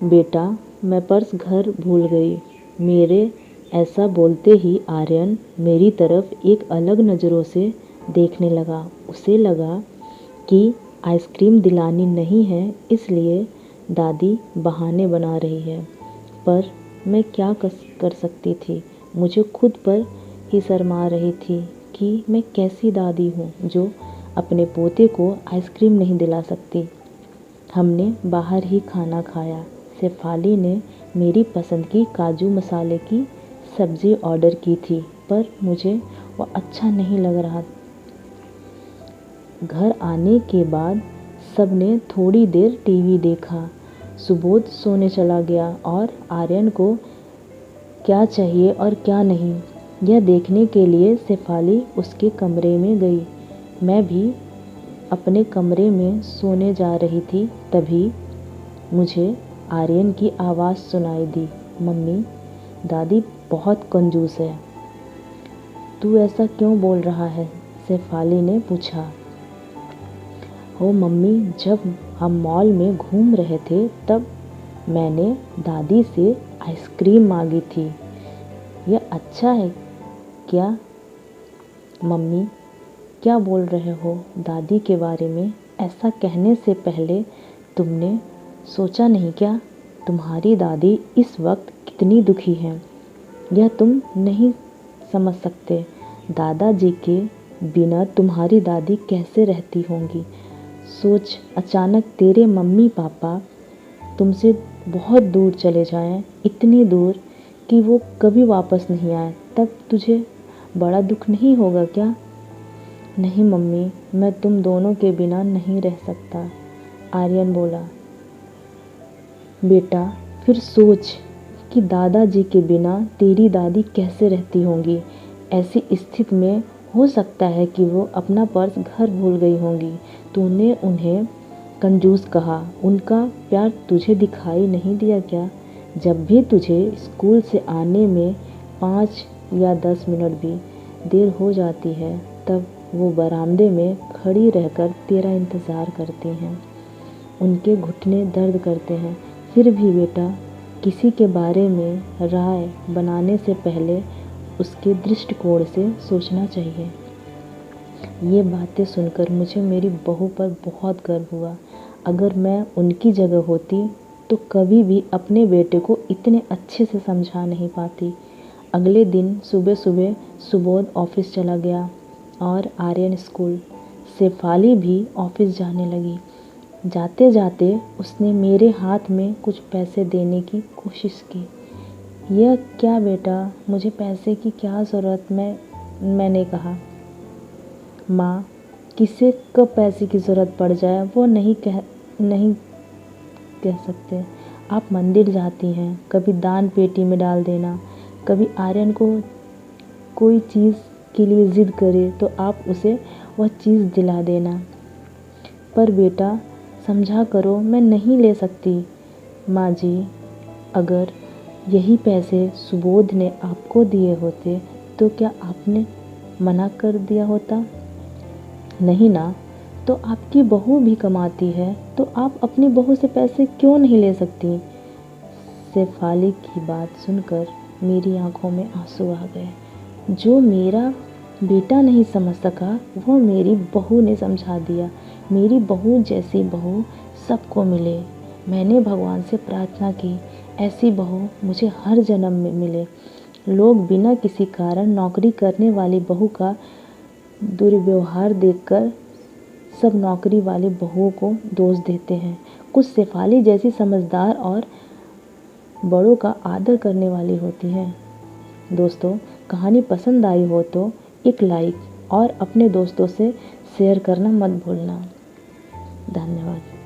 बेटा, मैं पर्स घर भूल गई। मेरे ऐसा बोलते ही आर्यन मेरी तरफ एक अलग नज़रों से देखने लगा। उसे लगा कि आइसक्रीम दिलानी नहीं है, इसलिए दादी बहाने बना रही है। पर मैं क्या कर सकती थी। मुझे खुद पर ही शर्मा रही थी कि मैं कैसी दादी हूँ जो अपने पोते को आइसक्रीम नहीं दिला सकती। हमने बाहर ही खाना खाया। शेफाली ने मेरी पसंद की काजू मसाले की सब्ज़ी ऑर्डर की थी, पर मुझे वह अच्छा नहीं लग रहा। घर आने के बाद सबने थोड़ी देर टीवी देखा। सुबोध सोने चला गया और आर्यन को क्या चाहिए और क्या नहीं, यह देखने के लिए शेफाली उसके कमरे में गई। मैं भी अपने कमरे में सोने जा रही थी, तभी मुझे आर्यन की आवाज़ सुनाई दी। मम्मी, दादी बहुत कंजूस है। तू ऐसा क्यों बोल रहा है? शेफाली ने पूछा। हो मम्मी, जब हम मॉल में घूम रहे थे तब मैंने दादी से आइसक्रीम मांगी थी। यह अच्छा है क्या? मम्मी, क्या बोल रहे हो दादी के बारे में? ऐसा कहने से पहले तुमने सोचा नहीं क्या? तुम्हारी दादी इस वक्त कितनी दुखी है, यह तुम नहीं समझ सकते। दादाजी के बिना तुम्हारी दादी कैसे रहती होंगी। सोच, अचानक तेरे मम्मी पापा तुमसे बहुत दूर चले जाएं, इतनी दूर कि वो कभी वापस नहीं आए, तब तुझे बड़ा दुख नहीं होगा क्या? नहीं मम्मी, मैं तुम दोनों के बिना नहीं रह सकता, आर्यन बोला। बेटा, फिर सोच कि दादाजी के बिना तेरी दादी कैसे रहती होंगी। ऐसी स्थिति में हो सकता है कि वो अपना पर्स घर भूल गई होंगी। तूने उन्हें कंजूस कहा, उनका प्यार तुझे दिखाई नहीं दिया क्या? जब भी तुझे स्कूल से आने में 5 या 10 मिनट भी देर हो जाती है, तब वो बरामदे में खड़ी रहकर तेरा इंतज़ार करती हैं। उनके घुटने दर्द करते हैं। फिर भी बेटा, किसी के बारे में राय बनाने से पहले उसके दृष्टिकोण से सोचना चाहिए। ये बातें सुनकर मुझे मेरी बहू पर बहुत गर्व हुआ। अगर मैं उनकी जगह होती तो कभी भी अपने बेटे को इतने अच्छे से समझा नहीं पाती। अगले दिन सुबह सुबह सुबोध ऑफिस चला गया और आर्यन स्कूल। शेफाली भी ऑफिस जाने लगी। जाते जाते उसने मेरे हाथ में कुछ पैसे देने की कोशिश की। यह क्या बेटा, मुझे पैसे की क्या ज़रूरत? मैंने कहा। माँ, किसे कब पैसे की ज़रूरत पड़ जाए वो नहीं कह सकते। आप मंदिर जाती हैं, कभी दान पेटी में डाल देना। कभी आर्यन को कोई चीज़ के लिए ज़िद करे तो आप उसे वह चीज़ दिला देना। पर बेटा समझा करो, मैं नहीं ले सकती। माँ जी, अगर यही पैसे सुबोध ने आपको दिए होते तो क्या आपने मना कर दिया होता? नहीं ना। तो आपकी बहू भी कमाती है, तो आप अपनी बहू से पैसे क्यों नहीं ले सकती? शेफाली की बात सुनकर मेरी आंखों में आंसू आ गए। जो मेरा बेटा नहीं समझ सका वो मेरी बहू ने समझा दिया। मेरी बहू जैसी बहू सबको मिले। मैंने भगवान से प्रार्थना की, ऐसी बहू मुझे हर जन्म में मिले। लोग बिना किसी कारण नौकरी करने वाली बहू का दुर्व्यवहार देखकर सब नौकरी वाली बहुओं को दोष देते हैं। कुछ शेफाली जैसी समझदार और बड़ों का आदर करने वाली होती हैं। दोस्तों, कहानी पसंद आई हो तो एक लाइक और अपने दोस्तों से शेयर करना मत भूलना। धन्यवाद।